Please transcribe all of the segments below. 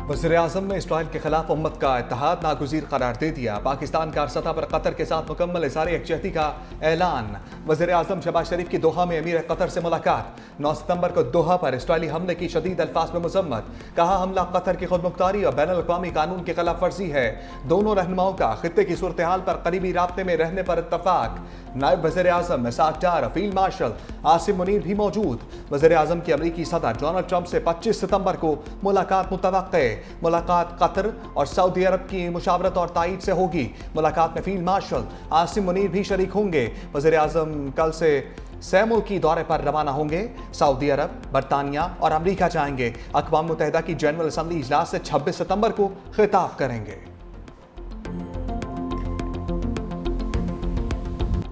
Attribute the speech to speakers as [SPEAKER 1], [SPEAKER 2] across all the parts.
[SPEAKER 1] वज़ीर-ए-आज़म ने इसराइल के खिलाफ उम्मत का इत्तेहाद नागुज़ीर करार दे दिया। पाकिस्तान का सतह पर कतर के साथ मुकम्मल इज़हार यकजहती का ऐलान। वज़ीर-ए-आज़म शहबाज शरीफ की दोहा में अमीर कतर से मुलाकात। 9 सितंबर को दोहा पर इसराइली हमले की शदीद अल्फाज में मजम्मत। कहा हमला कतर की खुदमुख्तारी और बैनुल अक़वामी कानून की खिलाफ वर्जी है। दोनों रहनुमाओं का खित्ते की सूरत हाल पर करीबी राब्ते में रहने पर इत्तफाक। नायब वज़ीर-ए-आज़म इसाक डार, फील्ड मार्शल आसिम मुनीर भी मौजूद। वज़ीर-ए-आज़म की अमरीकी सदर डोनाल्ड ट्रंप से 25 सितंबर को मुलाकात मुतवक्के। मुलाकात कतर और सऊदी अरब की मुशावरत और तायीद से होगी। मुलाकात में फील्ड मार्शल आसिम मुनीर भी शरीक होंगे। वज़ीर-ए-आज़म कल से सैमुल की दौरे पर रवाना होंगे। सऊदी अरब, बरतानिया और अमरीका जाएंगे। अक़वाम मुत्तहिदा की जनरल असम्बली इजलास से 26 सितंबर को खिताब करेंगे।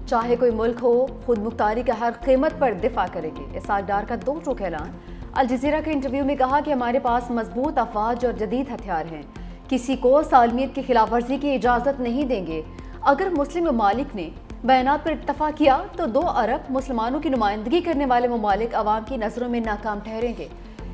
[SPEAKER 2] चाहे कोई मुल्क हो, खुद मुख्तारी का हर कीमत पर दिफा करेंगे। इसाक डार का दो टूक ऐलान। अल जज़ीरा के इंटरव्यू में कहा कि हमारे पास मजबूत अफवाज और जदीद हथियार हैं, किसी को सालमियत की खिलाफ वर्जी की इजाज़त नहीं देंगे। अगर मुस्लिम ममालिक ने बयानात पर इत्तफाक किया तो 2 अरब मुसलमानों की नुमाइंदगी करने वाले ममालिक अवाम की नज़रों में नाकाम ठहरेंगे।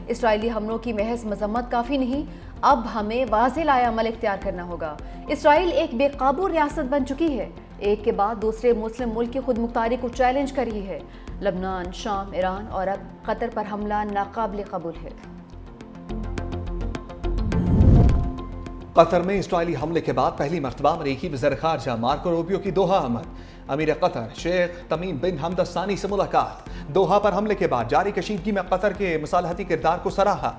[SPEAKER 2] इसराइली हमलों की महज मजम्मत काफ़ी नहीं, अब हमें वाज़ेह लाया अमल इख्तियार करना होगा। इसराइल एक बेकाबू रियासत बन चुकी है, एक के बाद दूसरे मुस्लिम मुल्क की खुद मुख्तारी को चैलेंज कर रही है। लबनान, शाम, ईरान और अब कतर पर हमला नाकाबिल कबूल है।
[SPEAKER 1] कतर में इसराइली हमले के बाद पहली मरतबा अमरीकी वज़ीर ख़ारजा मार्को रूबियो की दोहा आमद। अमीर कतर शेख तमीम बिन हमद अल सानी से मुलाकात। दोहा पर हमले के बाद जारी कशीदगी में कतर के मसालहती किरदार को सराहा।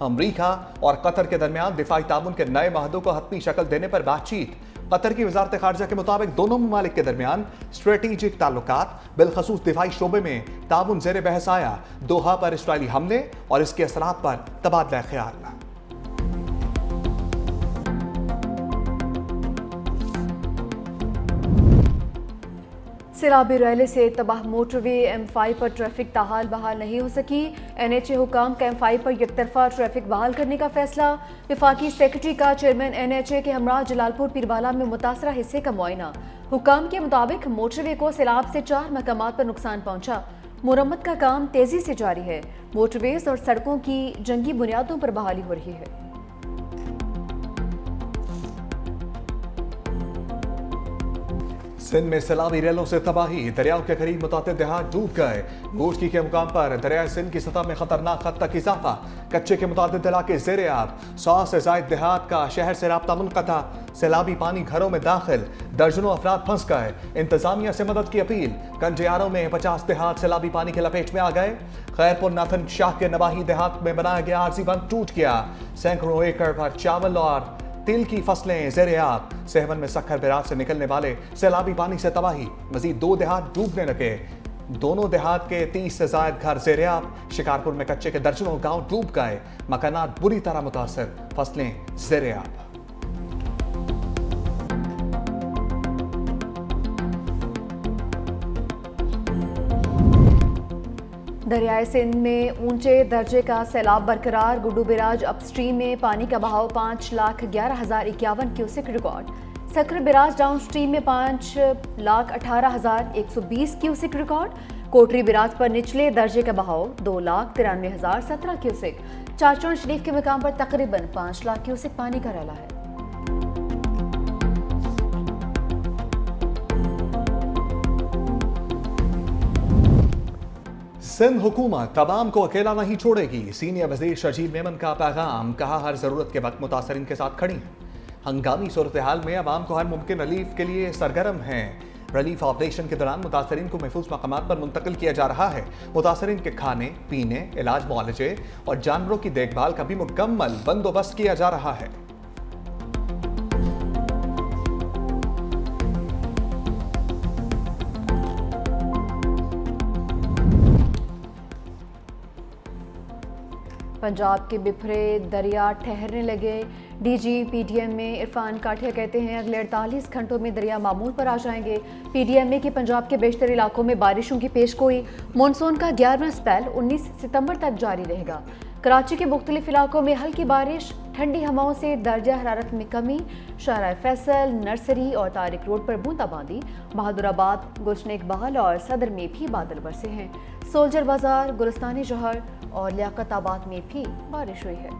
[SPEAKER 1] अमरीका और कतर के दरमियान दिफाई ताउन के नए माहदों को हतमी शक्ल देने पर बातचीत। कतर की वजारत खारजा के मुताबिक दोनों ममालिक के दरमियान स्ट्रेटेजिक ताल्लुकात बिलखसूस दिफाई शोबे में ताउन ज़ेर बहस आया। दोहा पर इसराइली हमले और इसके असरात पर तबादला ख्याल।
[SPEAKER 2] सैलाबी रैली से तबाह मोटरवे M5 पर ट्रैफिक ताहाल बहाल नहीं हो सकी। NHA हुकाम का M5 पर यकतरफा ट्रैफिक बहाल करने का फैसला। वफाकी सेक्रेटरी का चेयरमैन NHA के हमरा जलालपुर पीरवाला में मुतासरा हिस्से का मुआयना। हुकाम के मुताबिक मोटरवे को सैलाब से 4 मकामात पर नुकसान पहुंचा। मुरम्मत का काम तेजी से जारी है। मोटरवेज और सड़कों की जंगी बुनियादों पर बहाली हो रही है।
[SPEAKER 1] सिंध में सैलाबी रेलों से तबाही। दरियाओं के करीब मुतातिद देहात डूब गए। गोश्ती के मुकाम पर दरियाए सिंध की सतह में खतरनाक हद तक इजाफा। कच्चे के मुतातिद इलाके ज़ेरे आब। 100 से ज़ायद देहात का शहर से राब्ता मुनक़ता। सैलाबी पानी घरों में दाखिल। दर्जनों अफराद फंस गए। इंतजामिया से मदद की अपील। कंजियारों में 50 देहात सैलाबी पानी के लपेट में आ गए। खैरपुर नाथन शाह के नवाही देहात में बनाया गया आरजी बंद टूट गया। सैकड़ों एकड़ पर चावल और तिल की फसलें ज़ेरे आब। सेहवन में सक्खर बिराज से निकलने वाले सैलाबी पानी से तबाही। मजीद 2 देहात डूबने लगे। दोनों देहात के 30 से ज़ायद घर ज़ेरे आब। शिकारपुर में कच्चे के दर्जनों गांव डूब गए। मकानात बुरी तरह मुतासर, फसलें ज़ेरे आब।
[SPEAKER 2] दरियाए सिंध में ऊंचे दर्जे का सैलाब बरकरार। गुड्डू बिराज अपस्ट्रीम में पानी का बहाव 5,11,051 cusec record. Sukkur barrage downstream में 5,18,120 क्यूसेक रिकॉर्ड। कोटरी बिराज पर निचले दर्जे का बहाव 2,93,017 क्यूसेक। चाचौड़ शरीफ के मकाम पर तकरीबन 5 लाख क्यूसेक पानी का रैला है।
[SPEAKER 1] सिंध हुकूमत तमाम को अकेला नहीं छोड़ेगी। सीनियर वजीर शर्जील मेमन का पैगाम। कहा हर जरूरत के वक्त मुतासरीन के साथ खड़ी। हंगामी सूरत हाल में अवाम को हर मुमकिन रिलीफ के लिए सरगर्म हैं। रिलीफ ऑपरेशन के दौरान मुतासरीन को महफूज मकामात पर मुंतकिल किया जा रहा है। मुतासरीन के खाने पीने, इलाज, मुआलजे और जानवरों की देखभाल का भी मुकम्मल बंदोबस्त किया जा रहा है।
[SPEAKER 2] पंजाब के बिफरे दरिया ठहरने लगे। डीजी पीडीएम में इरफान काठिया कहते हैं अगले 48 घंटों में दरिया मामूल पर आ जाएंगे। पीडीएम में कि पंजाब के बेशतर इलाकों में बारिशों की पेशगोई। मानसून का 11वां स्पेल 19 सितंबर तक जारी रहेगा। कराची के मुख्तलिफ इलाकों में हल्की बारिश, ठंडी हवाओं से दर्जा हरारत में कमी। शाहराह फैसल, नर्सरी और तारिक रोड पर बूंदाबांदी। बहादुराबाद, गुलशन इकबाल और सदर में भी बादल बरसे हैं। सोल्जर बाजार, गुलिस्तानी जौहर और लियाकताबाद में भी बारिश हुई है।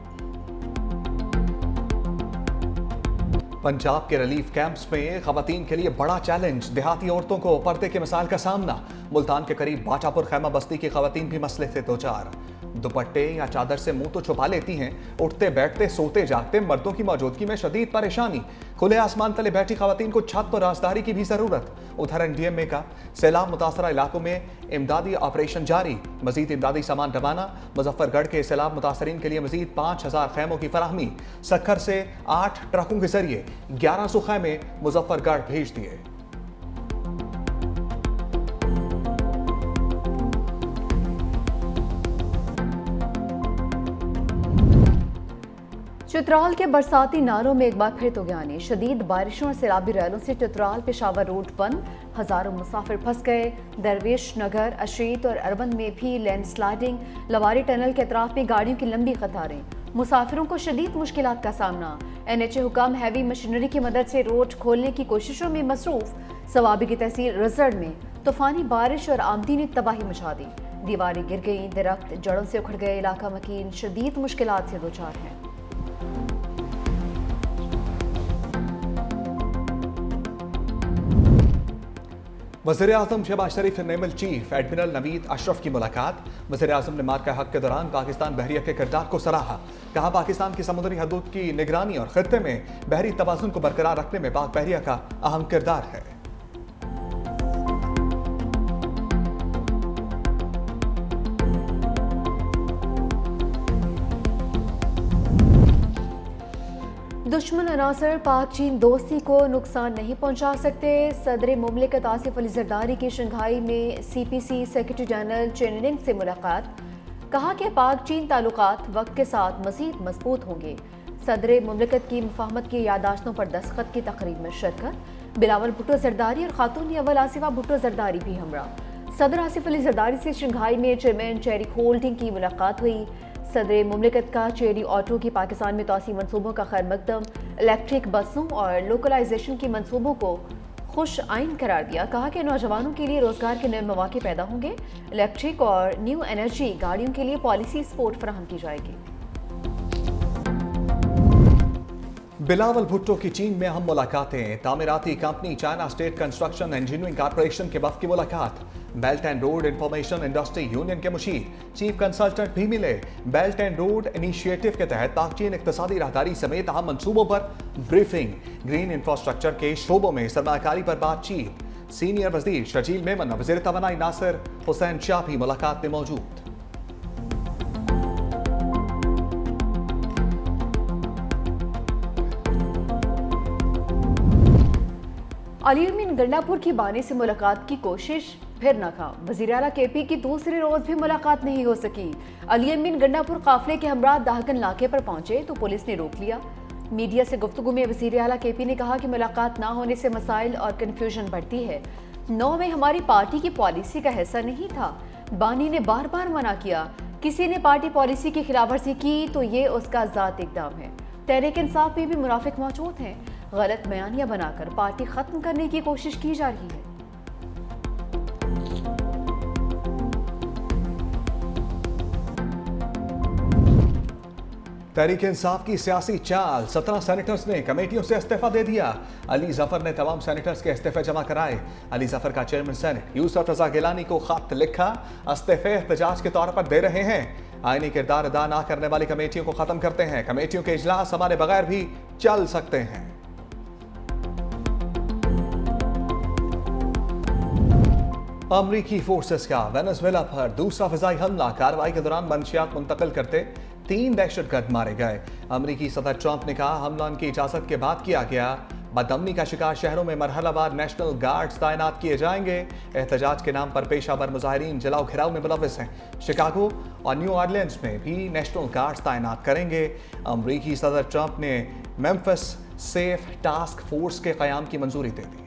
[SPEAKER 1] पंजाब के रिलीफ कैंप्स में खवातीन के लिए बड़ा चैलेंज, देहाती औरतों को पर्दे के मसाइल का सामना। मुल्तान के करीब बाटापुर खैमा बस्ती की खवातीन भी मसले से दो चार। दुपट्टे या चादर से मुंह तो छुपा लेती हैं, उठते बैठते सोते जागते मर्दों की मौजूदगी में शदीद परेशानी। खुले आसमान तले बैठी खवातीन को छत पर राजदारी की भी जरूरत। उधर एनडीएमए का सैलाब मुतासरा इलाकों में इमदादी ऑपरेशन जारी, मजीद इमदादी सामान रवाना। मुजफ्फरगढ़ के सैलाब मुतासरीन के लिए मजीद 5000 खैमों की फराहमी। सक्खर से 8 ट्रकों के जरिए 1100 खैमे मुजफ्फरगढ़ भेज दिए।
[SPEAKER 2] चित्राल के बरसाती नालों में एक बार फिर तूफ़ानी, शदीद बारिशों और सैलाबी रैलों से चित्राल पेशावर रोड बंद, हजारों मुसाफिर फंस गए। दरवेश नगर, अशरीत और अरबन में भी लैंडस्लाइडिंग, लवारी टनल के अतराफ में गाड़ियों की लंबी कतारें, मुसाफिरों को शदीद मुश्किलात का सामना। NHA हुकाम हैवी मशीनरी की मदद से रोड खोलने की कोशिशों में मसरूफ। सवाबी की तहसील रिजर्ड में तूफानी बारिश और आमदी ने तबाही मचा दी, दीवारें गिर गईं, दरख्त जड़ों से उखड़ गए। इलाका मकीन शदीद मुश्किलात से दो चार हैं।
[SPEAKER 1] वज़ीर-ए-आज़म शहबाज शरीफ से naval chief admiral Naveed Ashraf की मुलाकात। वज़ीर-ए-आज़म ने मार्का हक के दौरान पाकिस्तान बहरिया के किरदार को सराहा। कहा, पाकिस्तान की समुद्री हदूद की निगरानी और खित्ते में बहरी तवाज़ुन को बरकरार रखने में पाक बहरिया का अहम किरदार है।
[SPEAKER 2] दुश्मन अनासर पाक चीन दोस्ती को नुकसान नहीं पहुंचा सकते। सदर मुमलिकत आसिफ अली जरदारी की शंघाई में CPC सेक्रेटरी जनरल चेनिंग से मुलाकात। कहा कि पाक चीन ताल्लुकात वक्त के साथ मज़ीद मजबूत होंगे। सदर मुमलिकत की मुफाहमत की यादाश्तों पर दस्तखत की तकरीब में शिरकत। बिलावल भुट्टो जरदारी और खातून अव्वल आसिफा भुट्टो जरदारी भी हमरा। सदर आसिफ अली जरदारी से शंघाई में चेयरमैन चेरी होल्डिंग की मुलाकात हुई। सदर मुमलिकत का चेरी ऑटो की पाकिस्तान में तोसी मनसूबों का खैर मकदम, इलेक्ट्रिक बसों और लोकलाइजेशन की मनसूबों को खुश आइन करार दिया। कहा कि नौजवानों के लिए रोजगार के नए मौके पैदा होंगे। इलेक्ट्रिक और न्यू एनर्जी गाड़ियों के लिए पॉलिसी सपोर्ट फराहम की जाएगी।
[SPEAKER 1] बिलावल भुट्टो की चीन में अहम मुलाकातें। तामीराती company China State Construction Engineering Corporation के वफ़द की मुलाकात। Belt and Road Information Industry Union के मुशीर चीफ कंसल्टेंट भी मिले। बेल्ट एंड रोड इनिशिएटिव के तहत पाक चीन इक्तिसादी राहदारी समेत अहम मंसूबों पर ब्रीफिंग। ग्रीन इंफ्रास्ट्रक्चर के शोबों में सरमाकारी पर बातचीत। सीनियर वजीर शजील मेमन और वज़ीर तवानाई नासिर हुसैन शाह भी मुलाकात में मौजूद।
[SPEAKER 2] अली-अमीन गंडापुर की बानी से मुलाकात की कोशिश फिर नाकाम। वज़ीर आला KP की दूसरे रोज भी मुलाकात नहीं हो सकी। अली-अमीन गंडापुर काफिले के हमरा दाहगन नाके पर पहुंचे तो पुलिस ने रोक लिया। मीडिया से गुफ्तगू में वज़ीर आला KP ने कहा कि मुलाकात ना होने से मसाइल और कन्फ्यूजन बढ़ती है। 9 में हमारी पार्टी की पॉलिसी का हिस्सा नहीं था। बानी ने बार बार मना किया। किसी ने पार्टी पॉलिसी की खिलाफवर्जी की तो ये उसका ज़ाती इक़दाम है। तहरीक इंसाफ में भी मुनाफिक मौजूद हैं। गलत बयानियां बनाकर पार्टी खत्म करने की कोशिश की जा रही है।
[SPEAKER 1] तहरीक इंसाफ की सियासी चाल। 17 सेनेटर्स ने कमेटियों से इस्तीफा दे दिया। अली जफर ने तमाम सेनेटर्स के इस्तीफे जमा कराए। अली जफर का चेयरमैन सेनेट यूसुफ रजा गिलानी को खत लिखा, इस्तीफे एहतजाज के तौर पर दे रहे हैं। आईनी किरदार अदा ना करने वाली कमेटियों को खत्म करते हैं। कमेटियों के इजलास हमारे बगैर भी चल सकते हैं। अमरीकी फोर्सेस का वेनेजुएला पर दूसरा फिजाई हमला। कार्रवाई के दौरान मंशियात मुंतकिल करते 3 दहशतगर्द मारे गए। अमरीकी सदर ट्रंप ने कहा, हमला उनकी इजाजत के बाद किया गया। बदअमनी का शिकार शहरों में मरहलावार नेशनल गार्ड्स तैनात किए जाएंगे। एहतजाज के नाम पर पेशावर मुजाहिरीन जलाओ घिराव में मुलविस हैं। शिकागो और न्यू ऑरलियंस में भी नेशनल गार्ड्स तैनात करेंगे। अमरीकी सदर ट्रंप ने मेम्फिस सेफ टास्क फोर्स के क़याम की मंजूरी दे दी।